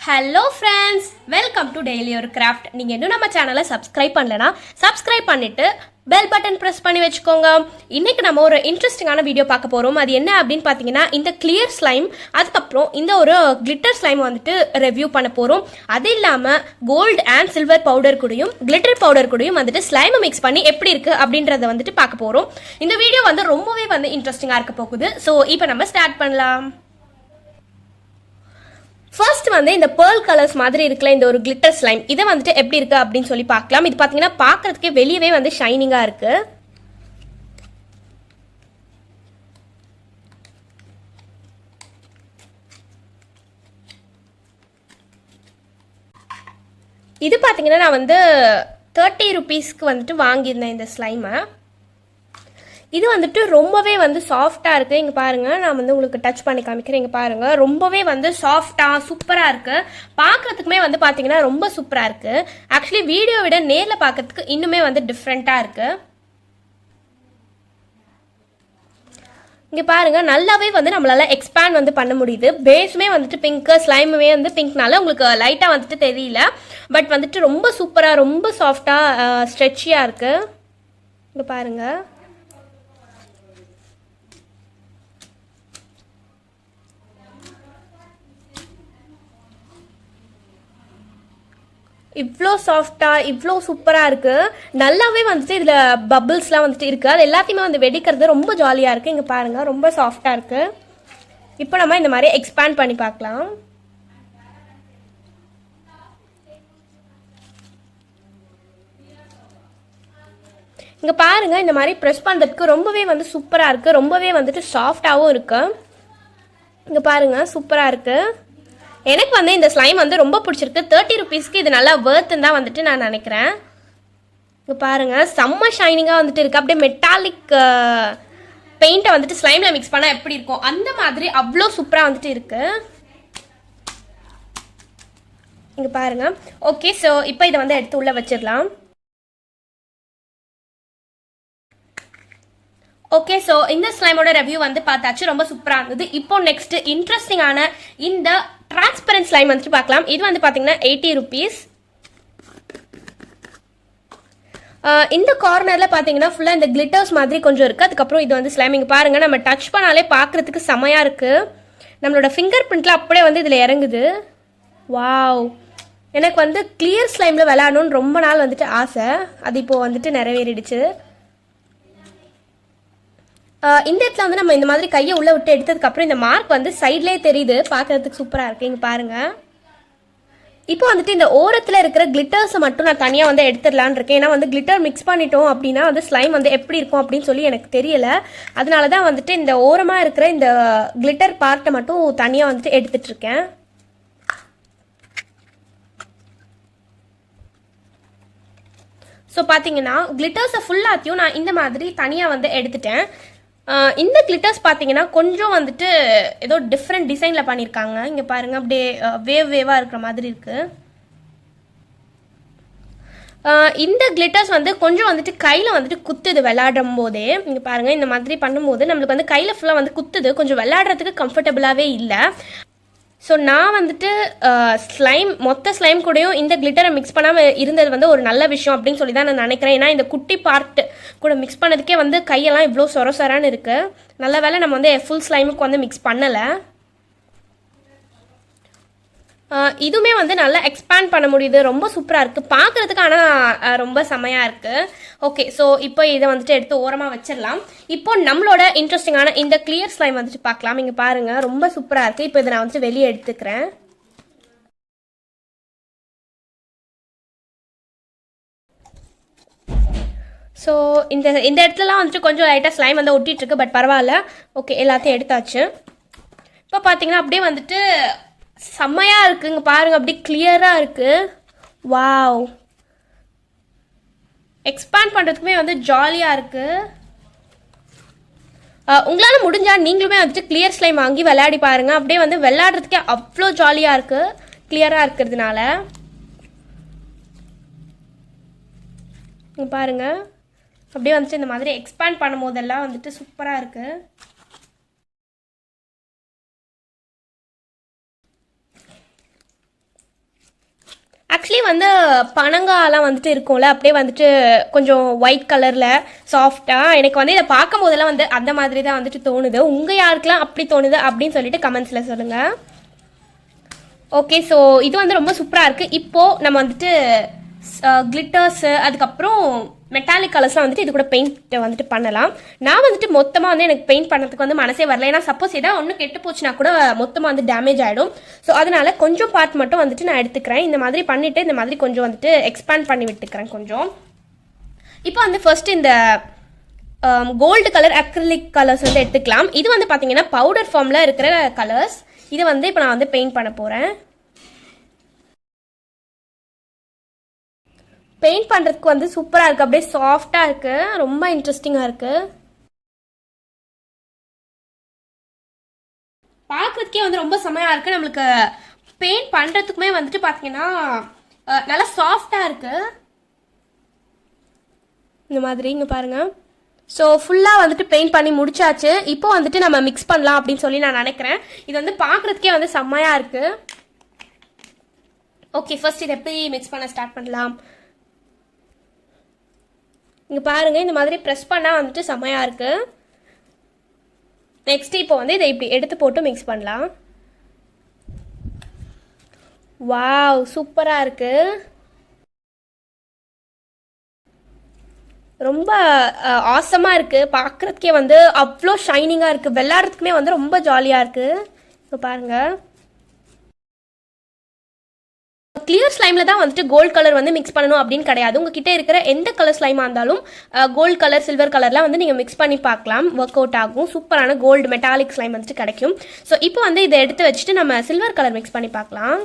Hello friends, welcome to daily ஒரு craft. நீங்கள் இன்னும் நம்ம சேனலை சப்ஸ்கிரைப் பண்ணலனா சப்ஸ்கிரைப் பண்ணிவிட்டு பெல் பட்டன் ப்ரெஸ் பண்ணி வச்சுக்கோங்க. இன்றைக்கி நம்ம ஒரு இன்ட்ரெஸ்டிங்கான வீடியோ பார்க்க போகிறோம். அது என்ன அப்படின்னு பார்த்தீங்கன்னா, இந்த கிளியர் ஸ்லைம், அதுக்கப்புறம் இந்த ஒரு கிளிட்டர் ஸ்லைம் வந்துட்டு ரிவ்யூ பண்ண போகிறோம். அது இல்லாமல் கோல்டு அண்ட் சில்வர் பவுடர் கூடயும் கிளிட்டர் பவுடர் கூடயும் வந்துட்டு ஸ்லைமை மிக்ஸ் பண்ணி எப்படி இருக்குது அப்படின்றத வந்துட்டு பார்க்க போகிறோம். இந்த வீடியோ வந்து ரொம்பவே வந்து இன்ட்ரெஸ்டிங்காக இருக்க போகுது. ஸோ இப்போ நம்ம ஸ்டார்ட் பண்ணலாம். ஃபர்ஸ்ட் வந்து இந்த பேர்ல் கலர்ஸ் மாதிரி இருக்குல்ல, இந்த ஒரு கிளிட்டர் ஸ்லைம், இதை வந்துட்டு எப்படி இருக்குது அப்படின்னு சொல்லி பார்க்கலாம். இது பார்த்தீங்கன்னா பார்க்கறதுக்கே வெளியவே வந்து ஷைனிங்காக இருக்கு. இது பார்த்தீங்கன்னா நான் வந்து 30 rupeesக்கு வந்துட்டு வாங்கியிருந்தேன் இந்த ஸ்லைமை. இது வந்துட்டு ரொம்பவே வந்து சாஃப்டாக இருக்குது. இங்கே பாருங்கள், நான் வந்து உங்களுக்கு டச் பண்ணி காமிக்கிறேன். இங்கே பாருங்கள், ரொம்பவே வந்து சாஃப்டாக சூப்பராக இருக்குது. பார்க்குறதுக்குமே வந்து பார்த்தீங்கன்னா ரொம்ப சூப்பராக இருக்குது. ஆக்சுவலி வீடியோ விட நேரில் பார்க்கறதுக்கு இன்னுமே வந்து டிஃப்ரெண்ட்டாக இருக்குது. இங்கே பாருங்கள், நல்லாவே வந்து நம்மளால் எக்ஸ்பேண்ட் வந்து பண்ண முடியுது. பேஸுமே வந்துட்டு பிங்க்கு, ஸ்லைமுமே வந்து பிங்க்னால உங்களுக்கு லைட்டாக வந்துட்டு தெரியல. பட் வந்துட்டு ரொம்ப சூப்பராக, ரொம்ப சாஃப்டாக, ஸ்ட்ரெச்சியாக இருக்குது. இங்கே பாருங்கள், இவ்வளோ சாஃப்டாக, இவ்வளோ சூப்பராக இருக்குது. நல்லாவே வந்துட்டு இதில் பபிள்ஸ்லாம் வந்துட்டு இருக்குது. அது எல்லாத்தையுமே வந்து வெடிக்கிறது ரொம்ப ஜாலியாக இருக்குது. இங்கே பாருங்கள், ரொம்ப சாஃப்டாக இருக்குது. இப்போ நம்ம இந்த மாதிரி எக்ஸ்பேண்ட் பண்ணி பார்க்கலாம். இங்கே பாருங்கள், இந்த மாதிரி ப்ரெஸ் பண்ணுறதுக்கு ரொம்பவே வந்து சூப்பராக இருக்குது. ரொம்பவே வந்துட்டு சாஃப்டாகவும் இருக்குது. இங்கே பாருங்கள், சூப்பராக இருக்குது. எனக்கு வந்து இந்த ஸ்லைம் வந்து ரொம்ப பிடிச்சிருக்கு. 30 rupeesக்கு இது நல்லா வேர்த்துன்னு தான் வந்துட்டு நான் நினைக்கிறேன். இங்கே பாருங்கள், செம்ம ஷைனிங்காக வந்துட்டு இருக்குது. அப்படியே மெட்டாலிக் பெயிண்ட்டை வந்துட்டு ஸ்லைமில் மிக்ஸ் பண்ணால் எப்படி இருக்கும் அந்த மாதிரி அவ்வளோ சூப்பராக வந்துட்டு இருக்குது. இங்கே பாருங்கள். ஓகே, ஸோ இப்போ இதை வந்து எடுத்து உள்ளே வச்சிடலாம். ஓகே, ஸோ இந்த ஸ்லைமோட ரிவ்யூ வந்து பார்த்தாச்சு, ரொம்ப சூப்பராக இருந்தது. இப்போ நெக்ஸ்ட் இன்ட்ரெஸ்டிங்கான இந்த டிரான்ஸ்பரண்ட் ஸ்லைம் வந்துட்டு பார்க்கலாம். இது வந்து பார்த்தீங்கன்னா 80 rupees. இந்த கார்னரில் பார்த்தீங்கன்னா ஃபுல்லாக இந்த கிளிட்டர்ஸ் மாதிரி கொஞ்சம் இருக்குது. அதுக்கப்புறம் இது வந்து ஸ்லைம். இங்கே பாருங்கள், நம்ம டச் பண்ணாலே பார்க்குறதுக்கு செமையாக இருக்குது. நம்மளோட ஃபிங்கர் பிரிண்ட்டில் அப்படியே வந்து இதில் இறங்குது. வாவ், எனக்கு வந்து கிளியர் ஸ்லைமில் விளையாடணுன்னு ரொம்ப நாள் வந்துட்டு ஆசை. அது இப்போது வந்துட்டு நிறைவேறிடுச்சு. இந்த இடத்துல வந்து நம்ம இந்த மாதிரி கையை உள்ளே விட்டு எடுத்ததுக்கப்புறம் இந்த மார்க் வந்து சைட்லேயே தெரியுது. பார்க்குறதுக்கு சூப்பராக இருக்குது. இங்கே பாருங்கள், இப்போ வந்துட்டு இந்த ஓரத்தில் இருக்கிற கிளிட்டர்ஸை மட்டும் நான் தனியாக வந்து எடுத்துடலான்னு இருக்கேன். ஏன்னா வந்து கிளிட்டர் மிக்ஸ் பண்ணிட்டோம் அப்படின்னா வந்து ஸ்லைம் வந்து எப்படி இருக்கும் அப்படின்னு சொல்லி எனக்கு தெரியலை. அதனால தான் வந்துட்டு இந்த ஓரமாக இருக்கிற இந்த கிளிட்டர் பார்ட்டை மட்டும் தனியாக வந்துட்டு எடுத்துட்ருக்கேன். ஸோ பார்த்தீங்கன்னா கிளிட்டர்ஸை ஃபுல்லாத்தையும் நான் இந்த மாதிரி தனியாக வந்து எடுத்துட்டேன். இந்த கிளிட்டர்ஸ் பார்த்தீங்கன்னா கொஞ்சம் வந்துட்டு ஏதோ டிஃப்ரெண்ட் டிசைனில் பண்ணியிருக்காங்க. இங்கே பாருங்கள், அப்படியே வேவாக இருக்கிற மாதிரி இருக்குது. இந்த கிளிட்டர்ஸ் வந்து கொஞ்சம் வந்துட்டு கையில் வந்துட்டு குத்துது விளையாடும் போதே. இங்கே பாருங்கள், இந்த மாதிரி பண்ணும்போது நம்மளுக்கு வந்து கையில் ஃபுல்லாக வந்து குத்துது. கொஞ்சம் விளையாடுறதுக்கு கம்ஃபர்டபுளாகவே இல்லை. ஸோ நான் வந்துட்டு மொத்த ஸ்லைம் கூடயும் இந்த கிளிட்டரை மிக்ஸ் பண்ணாமல் இருந்தது வந்து ஒரு நல்ல விஷயம் அப்படின்னு சொல்லி தான் நான் நினைக்கிறேன். ஏன்னா இந்த குட்டி பார்ட்டு கூட மிக்ஸ் பண்ணதுக்கே வந்து கையெல்லாம் இவ்வளோ சொரன்னு இருக்குது. நல்ல வேளை நம்ம வந்து ஃபுல் ஸ்லைமுக்கு வந்து மிக்ஸ் பண்ணலை. இதுவுமே வந்து நல்லா எக்ஸ்பேண்ட் பண்ண முடியுது. ரொம்ப சூப்பராக இருக்குது பார்க்குறதுக்கு. ஆனால் ரொம்ப செமையாக இருக்குது. ஓகே, ஸோ இப்போ இதை வந்துட்டு எடுத்து ஓரமாக வச்சிடலாம். இப்போ நம்மளோட இன்ட்ரெஸ்டிங்கான இந்த கிளியர் ஸ்லைம் வந்துட்டு பார்க்கலாம். இங்கே பாருங்கள், ரொம்ப சூப்பராக இருக்குது. இப்போ இதை நான் வந்துட்டு வெளியே எடுத்துக்கிறேன். ஸோ இந்த இடத்துலலாம் வந்துட்டு கொஞ்சம் லைட்டாக ஸ்லைம் வந்து ஒட்டிகிட்ருக்கு. பட் பரவாயில்ல. ஓகே, எல்லாத்தையும் எடுத்தாச்சு. இப்போ பார்த்தீங்கன்னா அப்படியே வந்துட்டு செம்மையாக இருக்குங்க. பாருங்கள், அப்படியே கிளியராக இருக்குது. வாவ், எக்ஸ்பேண்ட் பண்ணுறதுக்குமே வந்து ஜாலியாக இருக்குது. உங்களால் முடிஞ்சால் நீங்களுமே வந்துட்டு கிளியர் ஸ்லைம் வாங்கி விளையாடி பாருங்கள். அப்படியே வந்து விளையாடுறதுக்கே அவ்வளோ ஜாலியாக இருக்குது கிளியராக இருக்கிறதுனால. பாருங்கள், அப்படியே வந்துட்டு இந்த மாதிரி எக்ஸ்பேண்ட் பண்ணும் போதெல்லாம் வந்துட்டு சூப்பராக இருக்குது. ஆக்சுவலி வந்து பனங்காலாம் வந்துட்டு இருக்கும்ல, அப்படியே வந்துட்டு கொஞ்சம் ஒயிட் கலரில் சாஃப்டாக. எனக்கு வந்து இதை பார்க்கும் போதெல்லாம் வந்து அந்த மாதிரி தான் வந்துட்டு தோணுது. உங்கள் யாருக்கெல்லாம் அப்படி தோணுது அப்படின்னு சொல்லிட்டு கமெண்ட்ஸில் சொல்லுங்கள். ஓகே, ஸோ இது வந்து ரொம்ப சூப்பராக இருக்குது. இப்போது நம்ம வந்துட்டு கிளிட்டர்ஸு அதுக்கப்புறம் மெட்டாலிக் கலர்ஸ்லாம் வந்துட்டு இது கூட பெயிண்ட் வந்துட்டு பண்ணலாம். நான் வந்துட்டு மொத்தமாக வந்து எனக்கு பெயிண்ட் பண்ணுறதுக்கு வந்து மனசே வரல. ஏன்னா சப்போஸ் ஏதாவது ஒன்று கெட்டு போச்சுன்னா கூட மொத்தமாக வந்து டேமேஜ் ஆகிடும். ஸோ அதனால கொஞ்சம் பார்ட் மட்டும் வந்துட்டு நான் எடுத்துக்கிறேன். இந்த மாதிரி பண்ணிவிட்டு இந்த மாதிரி கொஞ்சம் வந்துட்டு எக்ஸ்பேண்ட் பண்ணி விட்டுக்கிறேன் கொஞ்சம். இப்போ வந்து ஃபர்ஸ்ட் இந்த கோல்டு கலர் அக்ரிலிக் கலர்ஸ் வந்து எடுத்துக்கலாம். இது வந்து பார்த்தீங்கன்னா பவுடர் ஃபார்மில் இருக்கிற கலர்ஸ். இதை வந்து இப்போ நான் வந்து பெயிண்ட் பண்ண போகிறேன். பெயிண்ட் பண்ணுறதுக்கு வந்து சூப்பராக இருக்குது, அப்படியே சாஃப்டாக இருக்குது, ரொம்ப இன்ட்ரெஸ்டிங்காக இருக்குது. பார்க்குறதுக்கே வந்து ரொம்ப செமையாக இருக்குது. நம்மளுக்கு பெயிண்ட் பண்ணுறதுக்குமே வந்துட்டு பார்த்தீங்கன்னா நல்லா சாஃப்டாக இருக்குது. இந்த மாதிரி இங்கே பாருங்கள். ஸோ ஃபுல்லாக வந்துட்டு பெயிண்ட் பண்ணி முடிச்சாச்சு. இப்போ வந்துட்டு நம்ம மிக்ஸ் பண்ணலாம் அப்படின்னு சொல்லி நான் நினைக்கிறேன். இது வந்து பார்க்குறதுக்கே வந்து செம்மையாக இருக்குது. ஓகே, ஃபர்ஸ்ட் இதை எப்படி மிக்ஸ் பண்ண ஸ்டார்ட் பண்ணலாம். இங்கே பாருங்கள், இந்த மாதிரி ப்ரெஸ் பண்ணால் வந்துட்டு செம்மையாக இருக்குது. நெக்ஸ்ட் இப்போ வந்து இதை இப்படி எடுத்து போட்டு மிக்ஸ் பண்ணலாம். வாவ், சூப்பராக இருக்குது. ரொம்ப ஆசமாக இருக்குது. பார்க்குறதுக்கே வந்து அவ்வளோ ஷைனிங்காக இருக்குது. விளையாடுறதுக்குமே வந்து ரொம்ப ஜாலியாக இருக்குது. இப்போ பாருங்கள், கிளியர் ஸ்லைமில் தான் வந்துட்டு கோல்டு கலர் வந்து மிக்ஸ் பண்ணணும் அப்படின்னு கிடையாது. உங்ககிட்ட இருக்கிற எந்த கலர் ஸ்லைமாக இருந்தாலும் கோல்டு கலர் சில்வர் கலர்லாம் வந்து நீங்கள் மிக்ஸ் பண்ணி பார்க்கலாம், ஒர்க் அவுட் ஆகும். சூப்பரான கோல்டு மெட்டாலிக் ஸ்லைம் வந்துட்டு கிடைக்கும். ஸோ இப்போ வந்து இதை எடுத்து வச்சுட்டு நம்ம சில்வர் கலர் மிக்ஸ் பண்ணி பார்க்கலாம்.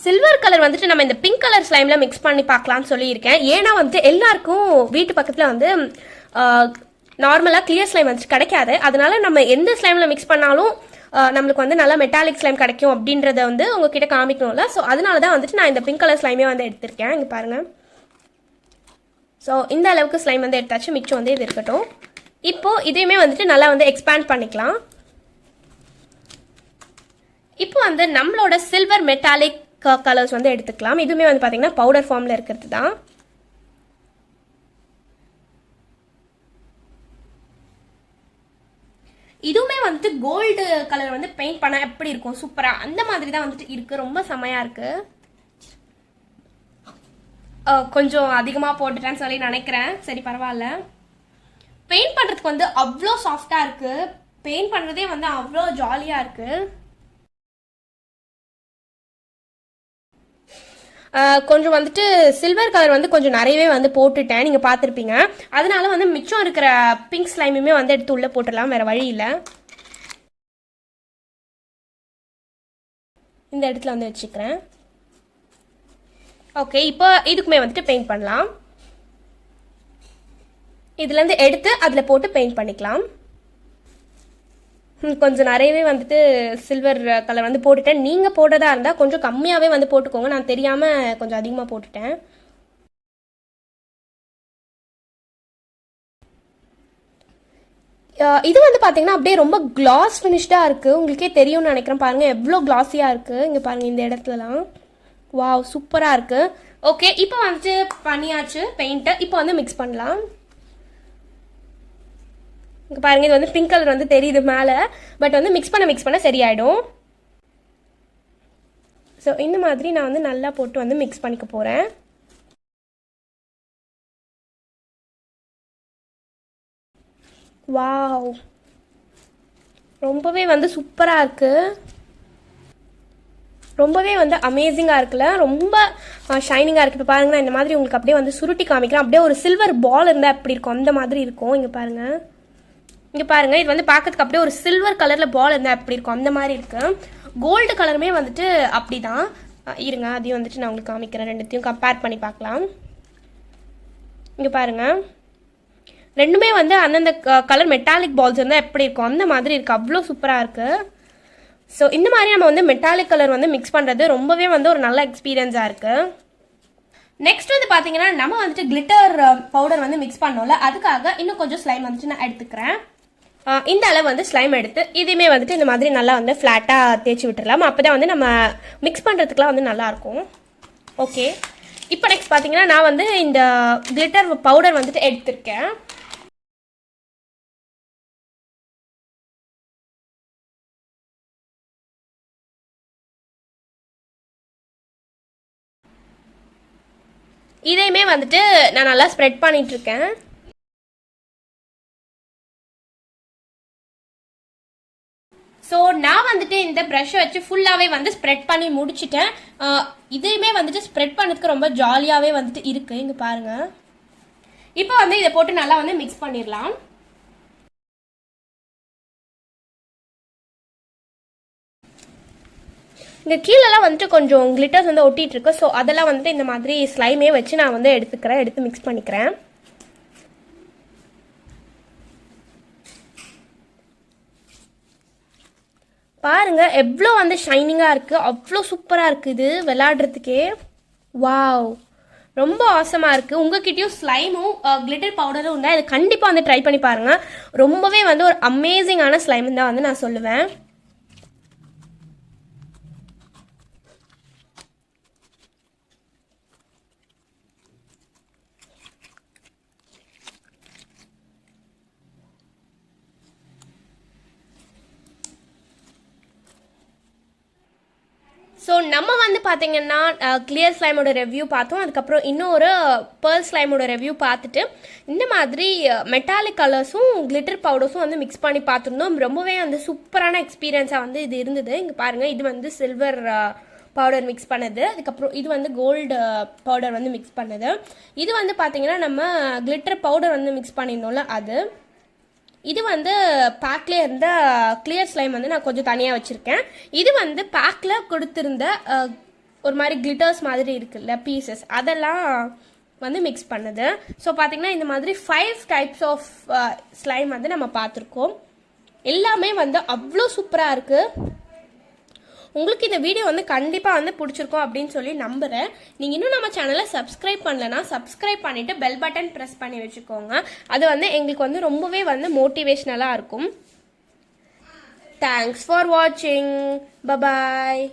சில்வர் கலர் வந்துட்டு நம்ம இந்த பிங்க் கலர் ஸ்லைமில் மிக்ஸ் பண்ணி பார்க்கலாம்னு சொல்லியிருக்கேன். ஏன்னா வந்துட்டு எல்லாருக்கும் வீட்டு பக்கத்தில் வந்து நார்மலாக கிளியர் ஸ்லைம் வந்துட்டு கிடைக்காது. அதனால நம்ம எந்த ஸ்லைமில் மிக்ஸ் பண்ணாலும் நம்மளுக்கு வந்து நல்லா மெட்டாலிக் ஸ்லைம் கிடைக்கும் அப்படின்றத வந்து உங்ககிட்ட காமிக்கணும்ல. ஸோ அதனால தான் வந்துட்டு நான் இந்த பிங்க் கலர் ஸ்லைமே வந்து எடுத்திருக்கேன். இங்கே பாருங்கள். ஸோ இந்த அளவுக்கு ஸ்லைம் வந்து எடுத்தாச்சு. மிச்சம் வந்து இது இருக்கட்டும். இப்போது இதையுமே வந்துட்டு நல்லா வந்து எக்ஸ்பேண்ட் பண்ணிக்கலாம். இப்போ வந்து நம்மளோட சில்வர் மெட்டாலிக் கலர்ஸ் வந்து எடுத்துக்கலாம். இதுவுமே வந்து பார்த்தீங்கன்னா பவுடர் ஃபார்மில் இருக்கிறது தான். இதுவுமே வந்துட்டு கோல்டு கலர் வந்து பெயிண்ட் பண்ண எப்படி இருக்கும், சூப்பராக அந்த மாதிரி தான் வந்துட்டு இருக்குது. ரொம்ப செமையாக இருக்குது. கொஞ்சம் அதிகமாக போட்டுட்டேன்னு சொல்லி நினைக்கிறேன். சரி, பரவாயில்ல. பெயிண்ட் பண்ணுறதுக்கு வந்து அவ்வளோ சாஃப்டாக இருக்குது. பெயிண்ட் பண்ணுறதே வந்து அவ்வளோ ஜாலியாக இருக்குது. கொஞ்சம் வந்துட்டு சில்வர் கலர் வந்து கொஞ்சம் நிறையவே வந்து போட்டுட்டேன், நீங்கள் பார்த்துருப்பீங்க. அதனால வந்து மிச்சம் இருக்கிற பிங்க் ஸ்லைமுமே வந்து எடுத்து உள்ளே போட்டுடலாம், வேறு வழி இல்லை. இந்த இடத்துல வந்து வச்சுக்கிறேன். ஓகே, இப்போ இதுக்குமே வந்துட்டு பெயிண்ட் பண்ணலாம். இதுலேருந்து எடுத்து அதில் போட்டு பெயிண்ட் பண்ணிக்கலாம். கொஞ்சம் நிறையவே வந்துட்டு சில்வர் கலர் வந்து போட்டுட்டேன். நீங்கள் போடுறதா இருந்தால் கொஞ்சம் கம்மியாகவே வந்து போட்டுக்கோங்க. நான் தெரியாமல் கொஞ்சம் அதிகமாக போட்டுட்டேன். இது வந்து பார்த்தீங்கன்னா அப்படியே ரொம்ப கிளாஸ் ஃபினிஷ்டாக இருக்குது. உங்களுக்கே தெரியும்னு நினைக்கிறேன். பாருங்கள் எவ்வளோ கிளாஸியாக இருக்குது. இங்கே பாருங்கள், இந்த இடத்துலலாம் வாவ், சூப்பராக இருக்குது. ஓகே, இப்போ வந்துட்டு பண்ணியாச்சு பெயிண்ட்டை. இப்போ வந்து மிக்ஸ் பண்ணலாம். இங்கே பாருங்கள், இது வந்து பிங்க் கலர் வந்து தெரியுது மேலே. பட் வந்து மிக்ஸ் பண்ண சரியாயிடும். ஸோ இந்த மாதிரி நான் வந்து நல்லா போட்டு வந்து மிக்ஸ் பண்ணிக்க போகிறேன். வாவ், ரொம்பவே வந்து சூப்பராக இருக்குது. ரொம்பவே வந்து அமேசிங்காக இருக்குல்ல, ரொம்ப ஷைனிங்காக இருக்குது. இப்போ பாருங்கள், நான் இந்த மாதிரி உங்களுக்கு அப்படியே வந்து சுருட்டி காமிக்கிறேன். அப்படியே ஒரு சில்வர் பால் இருந்தால் எப்படி இருக்கும் அந்த மாதிரி இருக்கும். இங்கே பாருங்கள், இது வந்து பார்க்கறதுக்கு அப்படியே ஒரு சில்வர் கலரில் பால் இருந்தால் எப்படி இருக்கும் அந்த மாதிரி இருக்குது. கோல்டு கலருமே வந்துட்டு அப்படி தான். இருங்க, அதையும் வந்துட்டு நான் உங்களுக்கு காமிக்கிறேன். ரெண்டுத்தையும் கம்பேர் பண்ணி பார்க்கலாம். இங்கே பாருங்கள், ரெண்டுமே வந்து அந்தந்த கலர் மெட்டாலிக் பால்ஸ் இருந்தால் எப்படி இருக்கும் அந்த மாதிரி இருக்குது. அவ்வளோ சூப்பராக இருக்குது. ஸோ இந்த மாதிரி நம்ம வந்து மெட்டாலிக் கலர் வந்து மிக்ஸ் பண்ணுறது ரொம்பவே வந்து ஒரு நல்ல எக்ஸ்பீரியன்ஸாக இருக்குது. நெக்ஸ்ட் வந்து பார்த்தீங்கன்னா நம்ம வந்துட்டு கிளிட்டர் பவுடர் வந்து மிக்ஸ் பண்ணோம்ல, அதுக்காக இன்னும் கொஞ்சம் ஸ்லைம் வந்துட்டு நான் எடுத்துக்கிறேன். இந்த அளவு வந்து ஸ்லைம் எடுத்து இதையுமே வந்துட்டு இந்த மாதிரி நல்லா வந்து ஃப்ளாட்டாக தேய்ச்சி விட்டுடலாம். அப்போ தான் வந்து நம்ம மிக்ஸ் பண்ணுறதுக்குலாம் வந்து நல்லாயிருக்கும். ஓகே, இப்போ நெக்ஸ்ட் பார்த்தீங்கன்னா நான் வந்து இந்த கிளிட்டர் பவுடர் வந்துட்டு எடுத்திருக்கேன். இதையுமே வந்துட்டு நான் நல்லா ஸ்ப்ரெட் பண்ணிகிட்ருக்கேன். ஸோ நான் வந்துட்டு இந்த ப்ரஷ்ஷை வச்சு ஃபுல்லாகவே வந்து ஸ்ப்ரெட் பண்ணி முடிச்சிட்டேன். இதையுமே வந்துட்டு ஸ்ப்ரெட் பண்ணதுக்கு ரொம்ப ஜாலியாகவே வந்துட்டு இருக்குது. இங்கே பாருங்கள். இப்போ வந்து இதை போட்டு நல்லா வந்து மிக்ஸ் பண்ணிடலாம். இங்கே கீழெல்லாம் வந்துட்டு கொஞ்சம் கிளிட்டர்ஸ் வந்து ஒட்டிகிட்டு இருக்கு. ஸோ அதெல்லாம் வந்துட்டு இந்த மாதிரி ஸ்லைமே வச்சு நான் வந்து எடுத்து மிக்ஸ் பண்ணிக்கிறேன். பாருங்க எவ்வளோ வந்து ஷைனிங்காக இருக்குது, அவ்வளோ சூப்பராக இருக்குது இது விளையாடுறதுக்கே. வாவ், ரொம்ப ஆசமாக இருக்குது. உங்ககிட்டயும் ஸ்லைமும் கிளிட்டர் பவுடரும் இருந்தால் இது கண்டிப்பாக வந்து ட்ரை பண்ணி பாருங்கள். ரொம்பவே வந்து ஒரு அமேசிங்கான ஸ்லைம் தான் வந்து நான் சொல்லுவேன். ஸோ நம்ம வந்து பார்த்தீங்கன்னா கிளியர் ஸ்லைமோட ரிவ்யூ பார்த்தோம். அதுக்கப்புறம் இன்னொரு பேர்ல் ஸ்லைமோட ரிவ்யூ பார்த்துட்டு இந்த மாதிரி மெட்டாலிக் கலர்ஸும் கிளிட்டர் பவுடர்ஸும் வந்து மிக்ஸ் பண்ணி பார்த்துருந்தோம். ரொம்பவே வந்து சூப்பரான எக்ஸ்பீரியன்ஸாக வந்து இது இருந்தது. இங்கே பாருங்கள், இது வந்து சில்வர் பவுடர் மிக்ஸ் பண்ணது. அதுக்கப்புறம் இது வந்து கோல்டு பவுடர் வந்து மிக்ஸ் பண்ணது. இது வந்து பார்த்தீங்கன்னா நம்ம கிளிட்டர் பவுடர் வந்து மிக்ஸ் பண்ணியிருந்தோம்ல அது. இது வந்து பேக்லேயே இருந்த கிளியர் ஸ்லைம் வந்து நான் கொஞ்சம் தனியாக வச்சுருக்கேன். இது வந்து பேக்கில் கொடுத்துருந்த ஒரு மாதிரி கிளிட்டர்ஸ் மாதிரி இருக்குல்ல பீசஸ், அதெல்லாம் வந்து மிக்ஸ் பண்ணுது. ஸோ பார்த்திங்கன்னா இந்த மாதிரி 5 டைப்ஸ் ஆஃப் ஸ்லைம் வந்து நம்ம பார்த்துருக்கோம். எல்லாமே வந்து அவ்வளோ சூப்பராக இருக்குது. உங்களுக்கு இந்த வீடியோ வந்து கண்டிப்பாக வந்து பிடிச்சிருக்கும் அப்படின்னு சொல்லி நம்புகிறேன். நீங்கள் இன்னும் நம்ம சேனலை சப்ஸ்கிரைப் பண்ணலன்னா சப்ஸ்கிரைப் பண்ணிவிட்டு பெல் பட்டன் ப்ரெஸ் பண்ணி வச்சுக்கோங்க. அது வந்து எங்களுக்கு வந்து ரொம்பவே வந்து மோட்டிவேஷ்னலாக இருக்கும். தேங்க்ஸ் ஃபார் வாட்சிங். பபாய்.